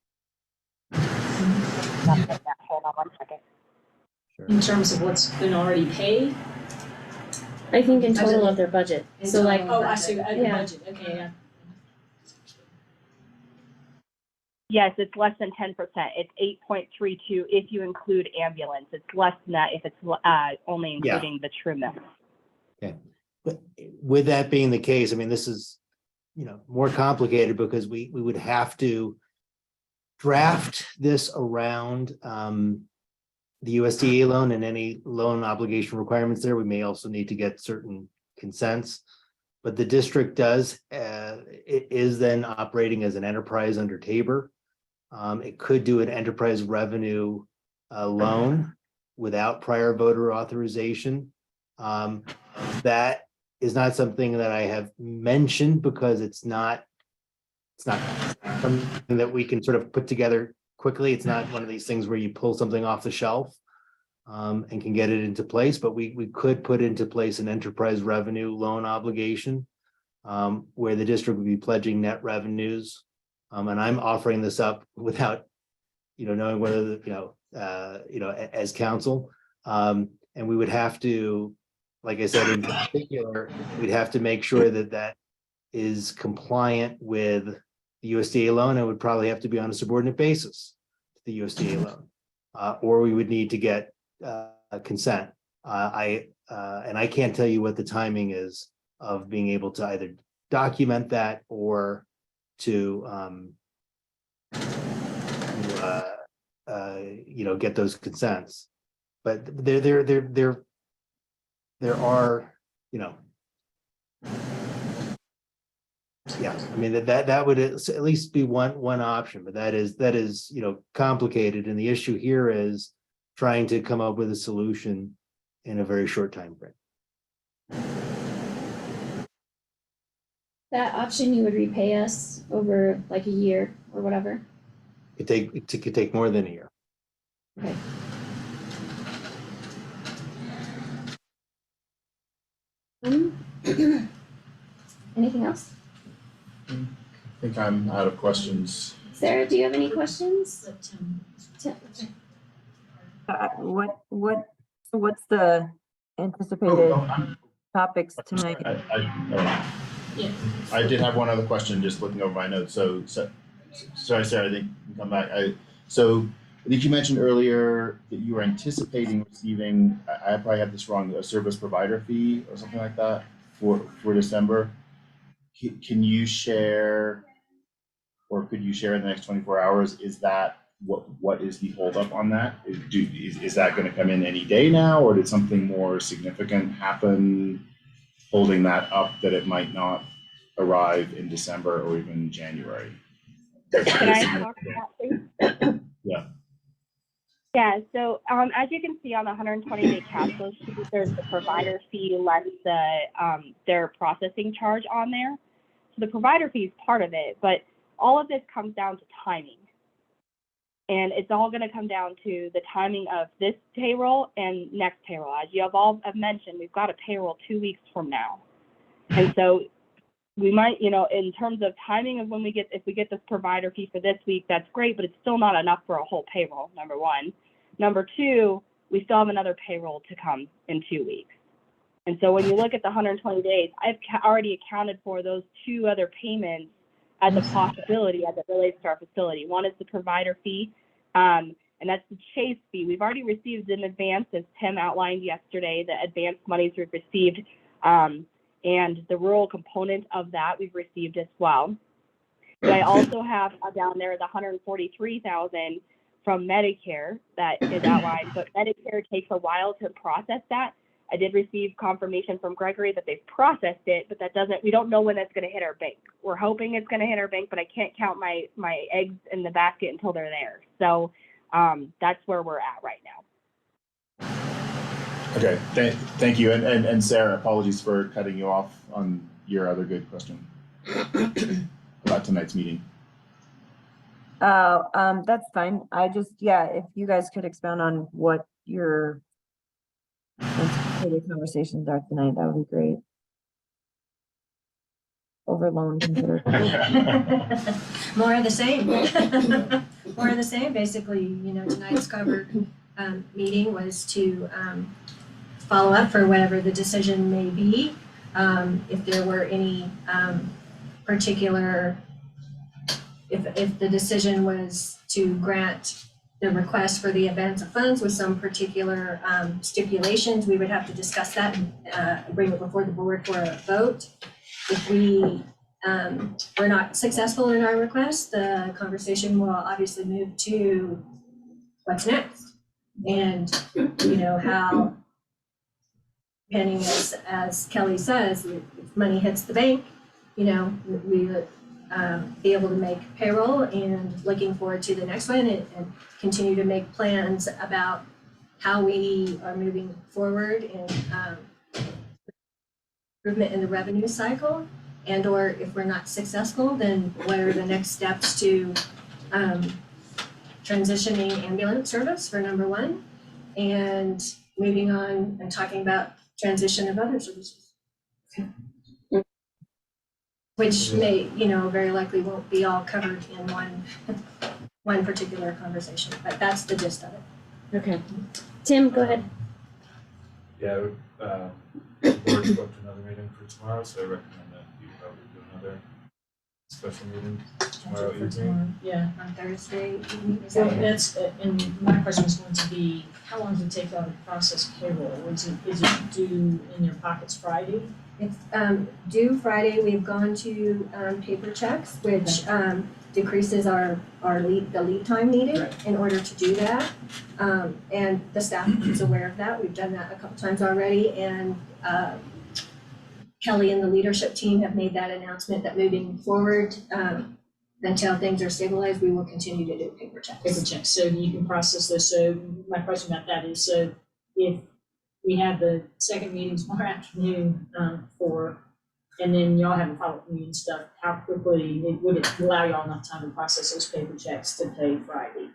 Hold on one second. Sure. In terms of what's been already paid? I think in total of their budget. So like, Oh, I see, the Yeah. budget, okay, yeah. Yes, it's less than 10%. It's 8.32 if you include ambulance. It's less than that if it's only Yeah. including the trim member. Okay, but with that being the case, I mean, this is, more complicated because we would have to draft this around the USDA loan and any loan obligation requirements there. We may also need to get certain consents, but the district it is then operating as an enterprise under Tabor. It could do an enterprise revenue loan without prior voter authorization. That is not something that I have mentioned because it's not something that we can sort of put together quickly. It's not one of these things where you pull something off the shelf. and can get it into place, but we could put into place an enterprise revenue loan obligation where the district would be pledging net revenues. And I'm offering this up without, knowing whether, as council. And we would have to, like I said, in particular, we'd have to make sure that that is compliant with the USDA loan and would probably have to be on a subordinate basis to the USDA loan. Or we would need to get consent. And I can't tell you what the timing is of being able to either document that or to get those consents. But there are, yeah, I mean, that would at least be one option, but that is complicated. And the issue here is trying to come up with a solution in a very short time frame. That option, you would repay us over like a year or whatever. It could take more than a year. Okay. Anything else? I think I'm out of questions. Sarah, do you have any questions? What's the anticipated topics tonight? I did have one other question, just looking over my notes. So sorry, Sarah, I think you can come back. So I think you mentioned earlier that you were anticipating receiving, I probably have this wrong, a service provider fee or something like that for December. Can you share, or could you share in the next 24 hours, is that what is the holdup on that? Is that going to come in any day now, or did something more significant happen holding that up that it might not arrive in December or even January? Can I talk about that, please? Yeah. Yeah, so as you can see on the 120-day cash flow sheet, there's the provider fee less their processing charge on there. So the provider fee is part of it, but all of this comes down to timing. And it's all going to come down to the timing of this payroll and next payroll. As you have all have mentioned, we've got a payroll 2 weeks from now. And so we might, in terms of timing of when if we get this provider fee for this week, that's great, but it's still not enough for a whole payroll, number one. Number two, we still have another payroll to come in 2 weeks. And so when you look at the 120 days, I've already accounted for those two other payments as a possibility as it relates to our facility. One is the provider fee, and that's the chase fee. We've already received in advance, as Tim outlined yesterday, the advance monies we've received, and the rural component of that we've received as well. But I also have down there the $143,000 from Medicare that is outlined, but Medicare takes a while to process that. I did receive confirmation from Gregory that they've processed it, but we don't know when that's going to hit our bank. We're hoping it's going to hit our bank, but I can't count my eggs in the basket until they're there. So that's where we're at right now. Okay, thank you. And Sarah, apologies for cutting you off on your other good question about tonight's meeting. That's fine. If you guys could expound on what your anticipated conversations are tonight, that would be great. Over loan considered. More of the same. More of the same. Basically, tonight's covered meeting was to follow up for whatever the decision may be. If there were any particular, if the decision was to grant the request for the advance of funds with some particular stipulations, we would have to discuss that and bring it before the board for a vote. If we were not successful in our request, the conversation will obviously move to what's next. And how, depending as Kelly says, if money hits the bank, we would be able to make payroll, and looking forward to the next one and continue to make plans about how we are moving forward in improvement in the revenue cycle, and or if we're not successful, then what are the next steps to transitioning ambulance service for number one, and moving on and talking about transition of other services. Which may, very likely won't be all covered in one particular conversation, but that's the gist of it. Okay. Tim, go ahead. Yeah, the board booked another meeting for tomorrow, so I recommend that you probably do another special meeting tomorrow evening. Yeah. On Thursday evening, is So that it? that's, and my question was going to be, how long does it take y'all to process payroll? Is it due in your pockets Friday? It's due Friday. We've gone to paper checks, which decreases the lead time needed in order to do that. And the staff is aware of that. We've done that a couple times already, and Kelly and the leadership team have made that announcement that moving forward, until things are stabilized, we will continue to do paper checks. Paper checks, so you can process those. So my question about that is, so if we have the second meeting tomorrow afternoon and then y'all have a follow-up meeting and stuff, how quickly would it allow y'all enough time to process those paper checks to pay Friday?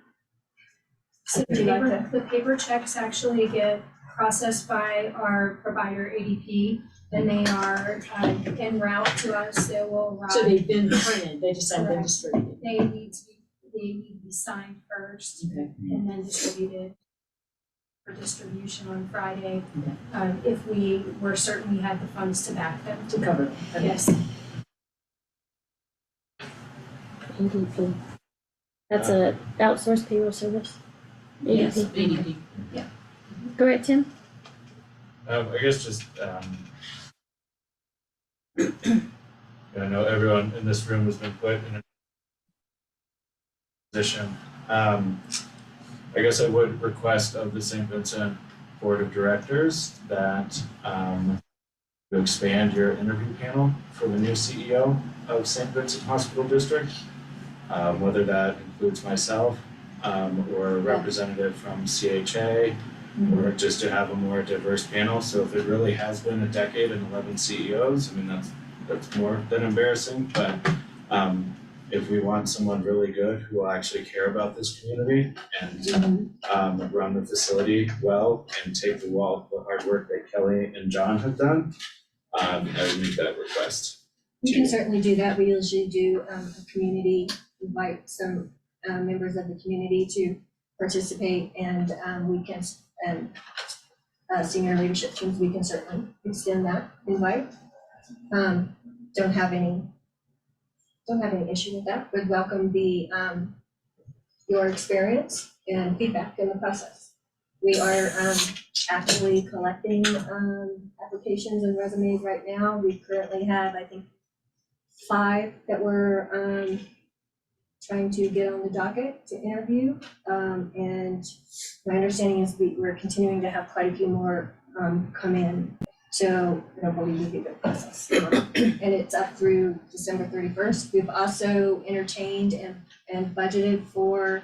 So the paper checks actually get processed by our provider ADP, and they are en route to us. They will arrive. So they've been printed, they just haven't been distributed. They need to be signed first Okay. and then distributed for distribution on Friday. Okay. If we were certain we had the funds to back them. To cover them. Okay. Yes. ADP. That's a outsourced payroll service. Yes, ADP. ADP. Go ahead, Tim. I guess just, I know everyone in this room has been put in a position. I guess I would request of the St. Vincent Board of Directors that you expand your interview panel for the new CEO of St. Vincent Hospital District, whether that includes myself or a representative from CHA, or just to have a more diverse panel. So if it really has been a decade and 11 CEOs, I mean, that's more than embarrassing, but if we want someone really good who will actually care about this community and run the facility well and take the hard work that Kelly and John have done, I would make that request. We can certainly do that. We usually do a community, invite some members of the community to participate, and we can, and senior leadership teams, we can certainly extend that invite. Don't have any issue with that. Would welcome your experience and feedback in the process. We are actively collecting applications and resumes right now. We currently have, I think, 5 that we're trying to get on the docket to interview. And my understanding is we're continuing to have quite a few more come in. So I don't believe we'll be good process. And it's up through December 31st. We've also entertained and budgeted for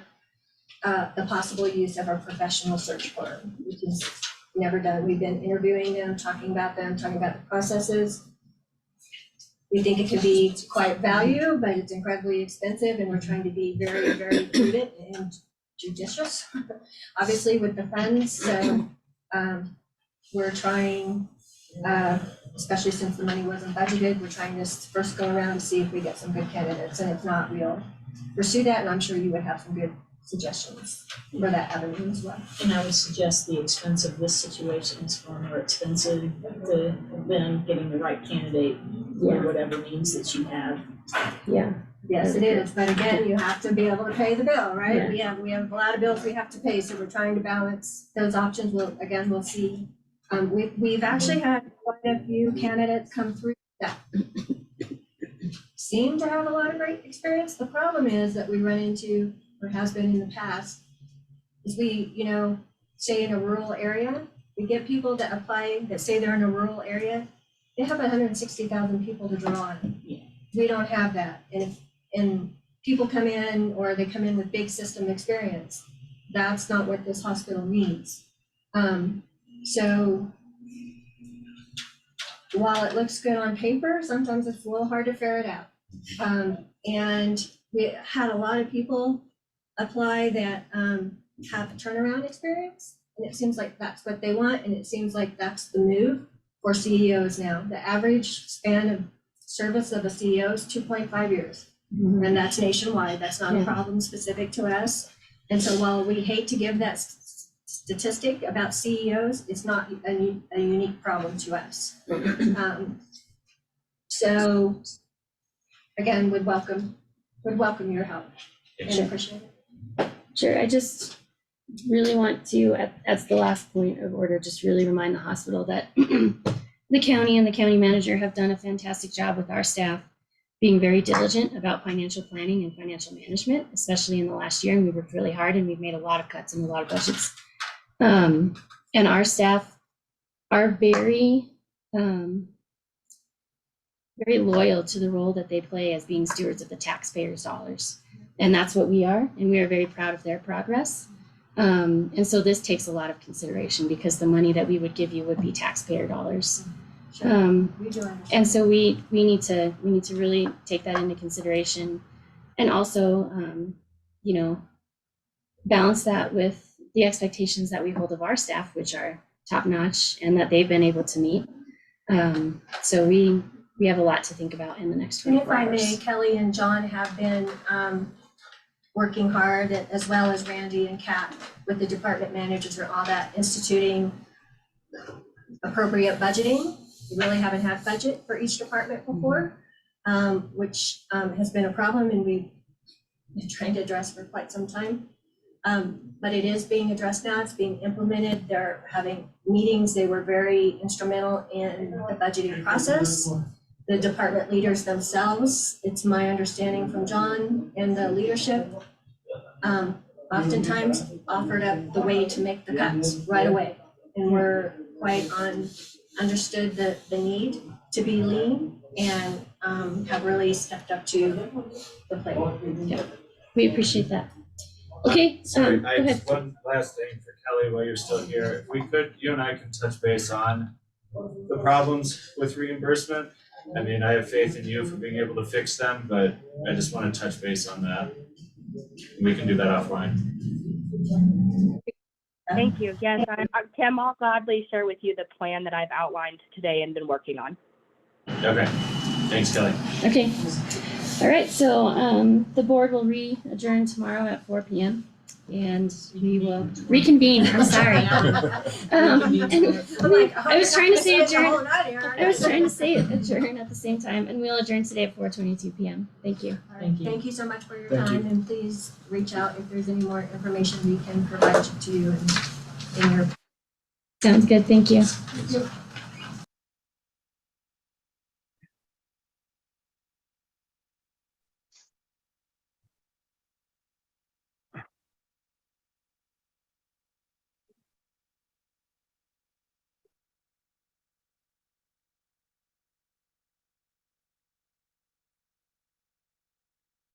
the possible use of our professional search firm, which is never done. We've been interviewing them, talking about the processes. We think it can be quite value, but it's incredibly expensive, and we're trying to be very, very prudent and judicious, obviously, with the funds. So we're trying, especially since the money wasn't budgeted, we're trying this first go around to see if we get some good candidates, and if not, we'll pursue that, and I'm sure you would have some good suggestions for that avenue as well. And I would suggest the expense of this situation is far more expensive than getting the right candidate for whatever means that you have. Yeah. Yes, it is, but again, you have to be able to pay the bill, right? Yeah. We have a lot of bills we have to pay, so we're trying to balance those options. We'll see. We've actually had quite a few candidates come through that seem to have a lot of great experience. The problem is that we run into, or has been in the past, is we, say in a rural area, we get people that apply that say they're in a rural area, they have 160,000 people to draw on. Yeah. We don't have that. And people come in, or they come in with big system experience. That's not what this hospital needs. So while it looks good on paper, sometimes it's a little hard to ferret out. And we had a lot of people apply that have turnaround experience. and it seems like that's what they want, and it seems like that's the move for CEOs now. The average span of service of a CEO is 2.5 years. And that's nationwide. That's not a problem specific to us. And so while we hate to give that statistic about CEOs, it's not a unique problem to us. So again, would welcome your help and appreciate it. Sure, I just really want to, as the last point of order, just really remind the hospital that the county and the county manager have done a fantastic job with our staff being very diligent about financial planning and financial management, especially in the last year. And we worked really hard and we've made a lot of cuts in a lot of budgets. And our staff are very, very loyal to the role that they play as being stewards of the taxpayers' dollars. And that's what we are. And we are very proud of their progress. And so this takes a lot of consideration because the money that we would give you would be taxpayer dollars. We do understand. And so we need to really take that into consideration, and also balance that with the expectations that we hold of our staff, which are top notch and that they've been able to meet. So we have a lot to think about in the next 24 hours. And if I may, Kelly and John have been working hard, as well as Randy and Kat, with the department managers and all that, instituting appropriate budgeting. We really haven't had budget for each department before, which has been a problem, and we've been trying to address for quite some time. But it is being addressed now. It's being implemented. They're having meetings. They were very instrumental in the budgeting process. The department leaders themselves, it's my understanding from John and the leadership, oftentimes offered up the way to make the cuts right away. And we're quite understood the need to be lean and have really stepped up to the plate. Yeah, we appreciate that. Okay, Sorry, go I ahead. have one last thing for Kelly while you're still here. If we could, you and I can touch base on the problems with reimbursement. I mean, I have faith in you for being able to fix them, but I just want to touch base on that. We can do that offline. Thank you. Yes, Tim, I'll gladly share with you the plan that I've outlined today and been working on. Okay, thanks, Kelly. Okay. All right, so the board will adjourn tomorrow at 4 p.m. and we will reconvene. I'm sorry. I was trying to say adjourn. I was trying to say adjourn at the same time, and we'll adjourn today at 4:22 p.m. Thank you. Thank you so much for your time, and please reach out if there's any more information we can provide to you in your. Sounds good. Thank you.